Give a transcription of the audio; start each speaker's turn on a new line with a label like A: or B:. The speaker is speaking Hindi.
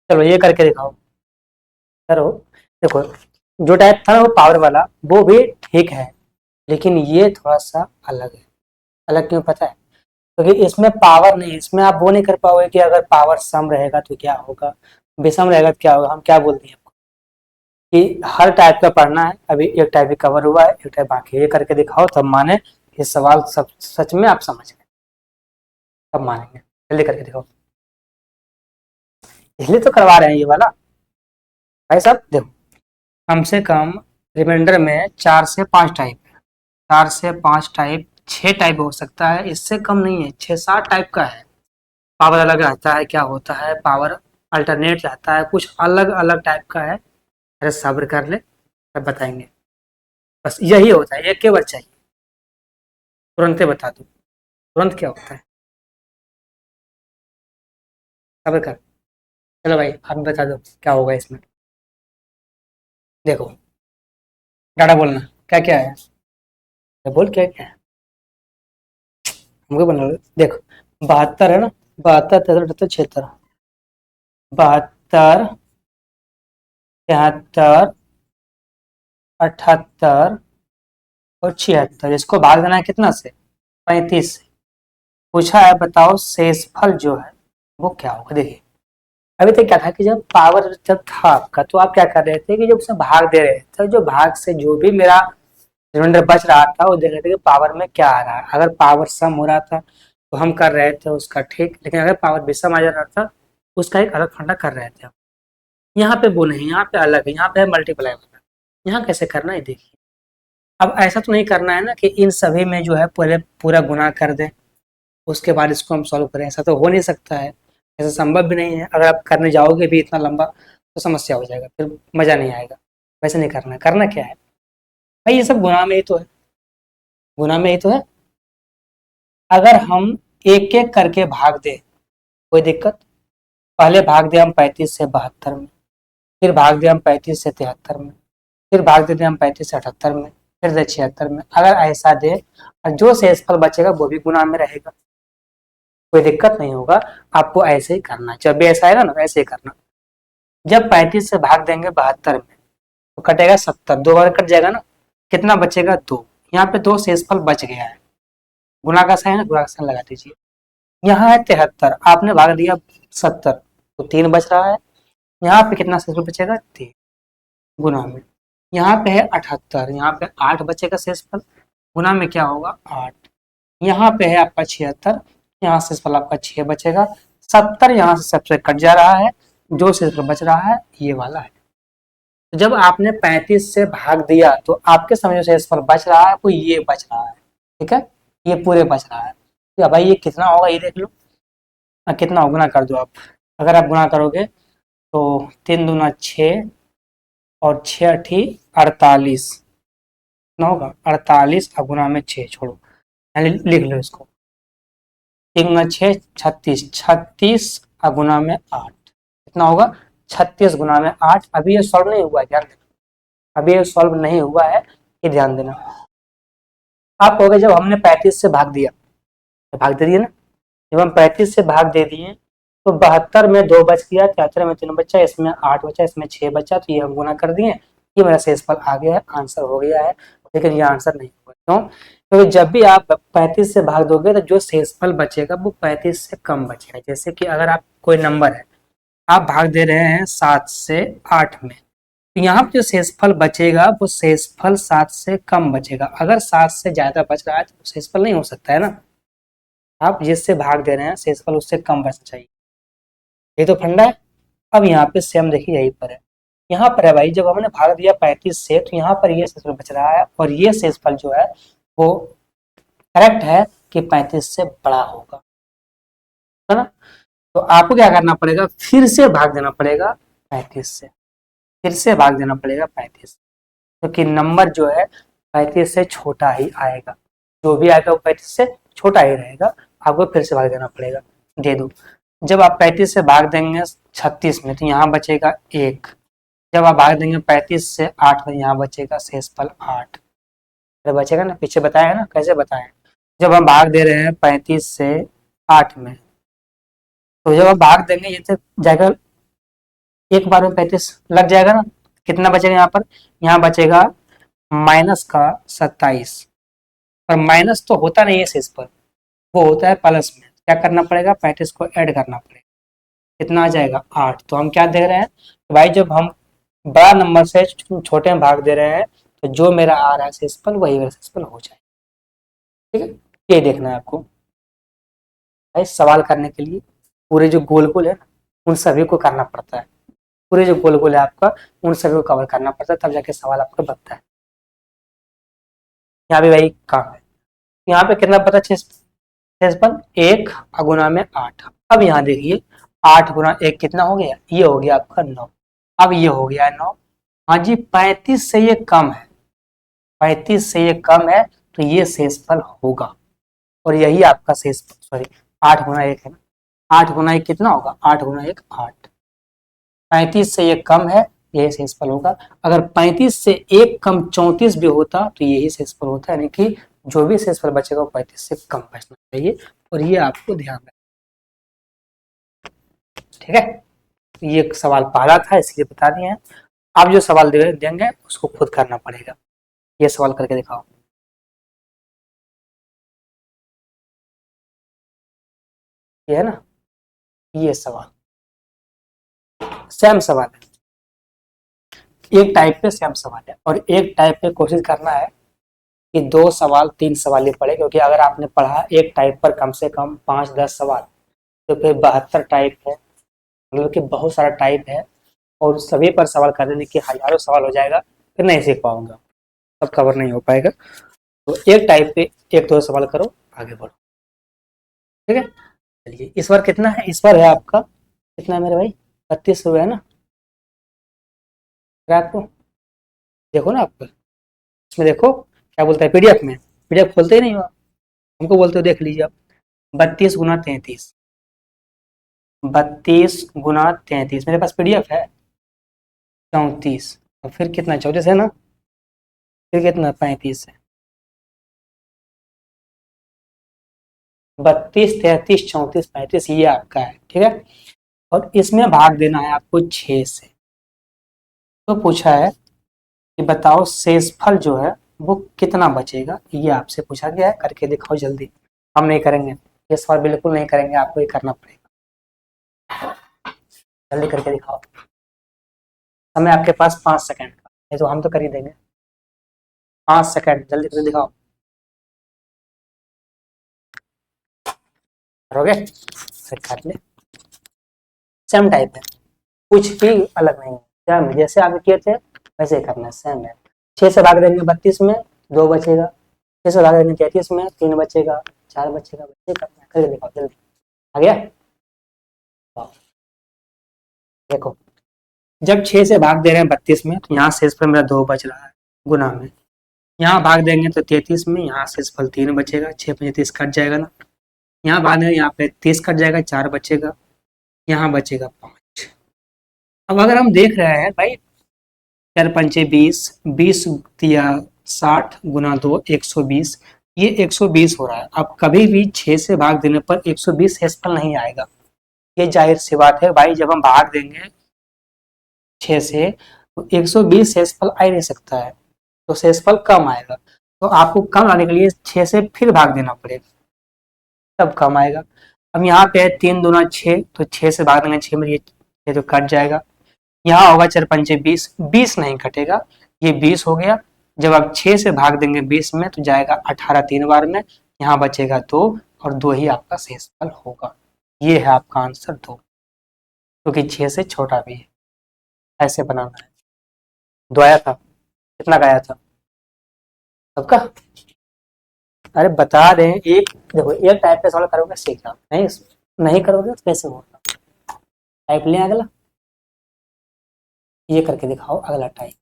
A: चलो ये करके दिखाओ। करो। देखो, जो टाइप था ना वो पावर वाला, वो भी ठीक है, लेकिन ये थोड़ा सा अलग है। अलग क्यों पता है? क्योंकि इसमें पावर नहीं, इसमें आप वो नहीं कर पाओगे कि अगर पावर सम रहेगा तो क्या होगा, विषम रहेगा तो क्या होगा। हम क्या बोलते हैं कि हर टाइप का पढ़ना है। अभी एक टाइप ही कवर हुआ है, एक टाइप बाकी। ये करके दिखाओ तब माने ये सवाल सब सच में आप समझ गए, तब मानेंगे। जल्दी करके दिखाओ, इसलिए तो करवा रहे हैं ये वाला। भाई साहब देखो, कम से कम रिमाइंडर में 4 से 5 टाइप है। 4 से 5 टाइप, 6 टाइप हो सकता है, इससे कम नहीं है। 6-7 टाइप का है। पावर अलग रहता है, क्या होता है, पावर अल्टरनेट रहता है, कुछ अलग अलग टाइप का है। अरे सब्र कर ले, तब बताएंगे। बस यही होता है, एक केवल चाहिए, तुरंत बता दो तुरंत क्या होता है। सब्र कर। चलो भाई आप बता दो क्या होगा इसमें। देखो, डाटा बोलना, क्या क्या है, बोल क्या क्या है, हमको बोलना। देखो, 72 है ना, 72, 73, 78, 76। 72, 73, 78 और 76, इसको भाग देना है कितना से? 35 से। पूछा है बताओ शेषफल जो है वो क्या होगा। देखिए, अभी तक क्या था कि जब पावर जब था आपका, तो आप क्या कर रहे थे कि जब उसे भाग दे रहे थे, जो भाग से जो भी मेरा रिमाइंडर बच रहा था वो देख रहे थे कि पावर में क्या आ रहा है। अगर पावर सम हो रहा था तो हम कर रहे थे उसका ठीक, लेकिन अगर पावर विषम आ जा रहा था उसका एक अलग फंडा कर रहे थे। यहाँ पे वो नहीं, यहाँ पे अलग है, यहाँ पे है मल्टीप्लाई वाला। यहाँ कैसे करना है देखिए। अब ऐसा तो नहीं करना है ना कि इन सभी में जो है पूरे पूरा गुना कर दें, उसके बाद इसको हम सॉल्व करें। ऐसा तो हो नहीं सकता है, ऐसा संभव भी नहीं है। अगर आप करने जाओगे भी इतना लंबा तो समस्या हो जाएगा, फिर मजा नहीं आएगा। वैसे नहीं करना है। करना क्या है भाई, ये सब गुना में ही तो है, गुना में ही तो है। अगर हम एक एक करके भाग दे, कोई दिक्कत? पहले भाग दिया हम 35 से 72 में, फिर भाग दिया हम 35 से 73 में, फिर भाग देते हैं हम 35 से 78 में, फिर दे 76 में। अगर ऐसा दे और जो शेषफल बचेगा वो भी गुना में रहेगा, कोई दिक्कत नहीं होगा। आपको ऐसे ही करना है, जब भी ऐसा आएगा ना ऐसे ही करना। जब 35 से भाग देंगे 72 में तो कटेगा 70, 2 बार कट जाएगा ना, कितना बचेगा? 2। यहाँ पे 2 शेषफल बच गया है, गुना का साइन है, गुना का साइन लगा दीजिए। यहाँ है 73, आपने भाग दिया 70 तो 3 बच रहा है। यहाँ पे कितना शेषफल बचेगा? 3, गुना में। यहाँ पे है 78, यहाँ पे 8 बचेगा शेषफल, गुना में क्या होगा? 8। यहाँ पे है आपका 76, यहाँ शेषफल आपका 6 बचेगा। 70 यहाँ से सबसे कट जा रहा है, जो शेषफल बच रहा है ये वाला है। तो जब आपने 35 से भाग दिया तो आपके समय जो शेषफल बच रहा है वो ये बच रहा है, ठीक है, ये पूरे बच रहा है। तो भाई ये कितना होगा ये देख लो। कितना हो, गुना कर दो आप। अगर आप गुना करोगे तो 3 दूना 6 और 6 अठी 48, कितना होगा? 48 और गुना में 6 छोड़ो, यानी लिख लो इसको। 3 गुना 6 36, 36 और गुना में 8 कितना होगा? 36 गुना में 8। अभी ये सॉल्व नहीं हुआ है, ध्यान देना, अभी ये सॉल्व नहीं हुआ है, ये ध्यान देना। आप कहोगे जब हमने 35 से भाग दिया, तो भाग दे दिए ना, जब हम 35 से भाग दे दिए तो 72 में 2 बच गया, 73 में 3 बचा, इसमें 8 बचा, इसमें 6 बचा, तो ये हम गुना कर दिए। ये मेरा शेषफल आ गया है, आंसर हो गया है। लेकिन ये आंसर नहीं हुआ, क्यों? क्योंकि जब भी आप 35 से भाग दोगे तो जो शेषफल बचेगा वो 35 से कम बचेगा। जैसे कि अगर आप कोई नंबर है, आप भाग दे रहे हैं 7 से 8 में, तो यहाँ पे जो शेषफल बचेगा वो शेषफल 7 से कम बचेगा। अगर 7 से ज्यादा बच रहा है तो शेषफल नहीं हो सकता है ना। आप जिससे भाग दे रहे हैं शेषफल उससे कम बचना चाहिए, ये तो फंडा है। अब यहाँ पे सेम देखिए, यहीं पर है, यहाँ पर है भाई, जब हमने भाग दिया 35 से तो यहाँ पर ये शेषफल बच रहा है, और ये शेषफल जो है वो करेक्ट है कि 35 से बड़ा होगा, है ना। तो आपको क्या करना पड़ेगा, फिर से भाग देना पड़ेगा 35 से, फिर से भाग देना पड़ेगा 35, क्योंकि नंबर जो है 35 से छोटा ही आएगा। जो भी आएगा वो 35 से छोटा ही रहेगा, आपको फिर से भाग देना पड़ेगा। दे दो, जब आप 35 से भाग देंगे 36 में तो यहाँ बचेगा 1। जब आप भाग देंगे 35 से 8 में, यहाँ बचेगा शेषफल 8। बचेगा ना, पीछे बताया है ना कैसे बताया। जब हम भाग दे रहे हैं 35 से 8 में, तो जब आप भाग देंगे ये तो जाएगा एक बार में 35 लग जाएगा ना, कितना बचेगा यहाँ पर, यहाँ बचेगा माइनस का 27, और माइनस तो होता नहीं है शेष पर, वो होता है प्लस में, क्या करना पड़ेगा, 35 को ऐड करना पड़ेगा, कितना आ जाएगा 8। तो हम क्या दे रहे हैं, तो भाई जब हम बड़ा नंबर से छोटे में भाग दे रहे हैं तो जो मेरा आ रहा है शेषफल वही मेरा शेषफल हो जाए। ठीक है, ये देखना है आपको भाई, सवाल करने के लिए पूरे जो गोल गोल है ना उन सभी को करना पड़ता है, पूरे जो गोल गोल है आपका उन सभी को कवर करना पड़ता है, तब जाके सवाल आपका बनता है। यहाँ पे वही काम है, यहाँ पे कितना पता, छेद एक गुना में 8। अब यहाँ देखिए 8 गुना 1 कितना हो गया, ये हो गया आपका 9। अब ये हो गया 9, हाँ जी 35 से ये कम है, 35 से ये कम है तो ये शेषफल होगा, और यही आपका शेषफल, सॉरी 8 गुना 1 है ना, 8 गुना 1 कितना होगा, 8 गुना 1 8, 35 से ये कम है, यही शेषफल होगा। अगर 35 से एक कम 34 भी होता तो यही शेषफल होता है, यानी कि जो भी शेषफल बचेगा वो 35 से कम बचना चाहिए, और ये आपको ध्यान रखना। ठीक है, तो ये सवाल पहला था इसलिए बता दिए हैं। आप जो सवाल देंगे उसको खुद करना पड़ेगा, ये सवाल करके दिखाओ। ये है ना, ये सवाल सेम सवाल है, एक टाइप पे सेम सवाल है, और एक टाइप पे कोशिश करना है कि 2 सवाल 3 सवाल ही पढ़े, क्योंकि अगर आपने पढ़ा एक टाइप पर कम से कम 5-10 सवाल तो फिर 72 टाइप है, मतलब कि बहुत सारा टाइप है, और सभी पर सवाल कर देने की हजारों सवाल हो जाएगा, फिर नहीं सीख पाऊंगा, सब कवर नहीं हो पाएगा। तो एक टाइप पे 1-2 सवाल करो, आगे बढ़ो। ठीक है, चलिए इस बार कितना है, इस बार है आपका कितना है मेरे भाई, 32 रुपये है ना, आपको देखो ना, आपको इसमें देखो क्या बोलता है, पीडीएफ में, पीडीएफ खोलते ही नहीं हो, हमको बोलते हो देख लीजिए आप, 32 गुना 33, 32 गुना 33 मेरे पास पीडीएफ है, 34, और फिर कितना 34 है ना, फिर कितना 35 है, 32 33 34 35 ये आपका है। ठीक है, और इसमें भाग देना है आपको 6 से। तो पूछा है कि बताओ शेषफल जो है वो कितना बचेगा, ये आपसे पूछा गया है, करके दिखाओ जल्दी। हम नहीं करेंगे ये सवाल, बिल्कुल नहीं करेंगे, आपको ये करना पड़ेगा, जल्दी करके दिखाओ। समय आपके पास 5 सेकंड का है, तो हम तो कर ही देंगे, 5 सेकंड जल्दी करके दिखाओ, करोगे फिर कर ले। सेम टाइप है, कुछ भी अलग नहीं है, सेम जैसे आगे किए थे वैसे ही करना है, सेम है। 6 से भाग देंगे 32 में 2 बचेगा, 6 से भाग देंगे 33 में 3 बचेगा, 4 बचेगा, वैसे करना है, करके दिखाओ जल्दी। आ गया, देखो जब 6 से भाग दे रहे हैं 32 में, तो यहाँ शेषफल मेरा 2 बच रहा है गुना में, यहाँ भाग देंगे तो 33 में, यहाँ शेषफल 3 बचेगा, 6 में 30 कट जाएगा ना, यहाँ भाग देंगे यहाँ पे 30 कट जाएगा, 4 बचेगा, यहाँ बचेगा 5। अब अगर हम देख रहे हैं भाई 4 पंचे 20, 20 दिया 60 गुना 2 120, ये 120 हो रहा है। अब कभी भी 6 से भाग देने पर 120 शेषफल नहीं आएगा, ये जाहिर सी बात है भाई, जब हम भाग देंगे 6 से तो 120 शेषफल आ ही नहीं सकता है, तो शेषफल कम आएगा, तो आपको कम आने के लिए 6 से फिर भाग देना पड़ेगा, तब कम आएगा। अब यहाँ पे है 3 दूना 6, तो 6 से भाग देंगे 6 में, ये तो कट जाएगा, यहाँ होगा 4 पंचे 20, 20 नहीं कटेगा, ये 20 हो गया। जब आप 6 से भाग देंगे 20 में तो जाएगा 18 3 बार में, यहाँ बचेगा 2, और 2 ही आपका शेषफल होगा। ये है आपका आंसर 2, क्योंकि 6 से छोटा भी है, ऐसे बनाना है। 2 आया था, कितना का आया था सबका, अरे बता रहे हैं, एक देखो एक टाइप का सवाल करोगे सीखना, नहीं नहीं करोगे तो कैसे होगा। टाइप लें अगला, ये करके दिखाओ अगला टाइप।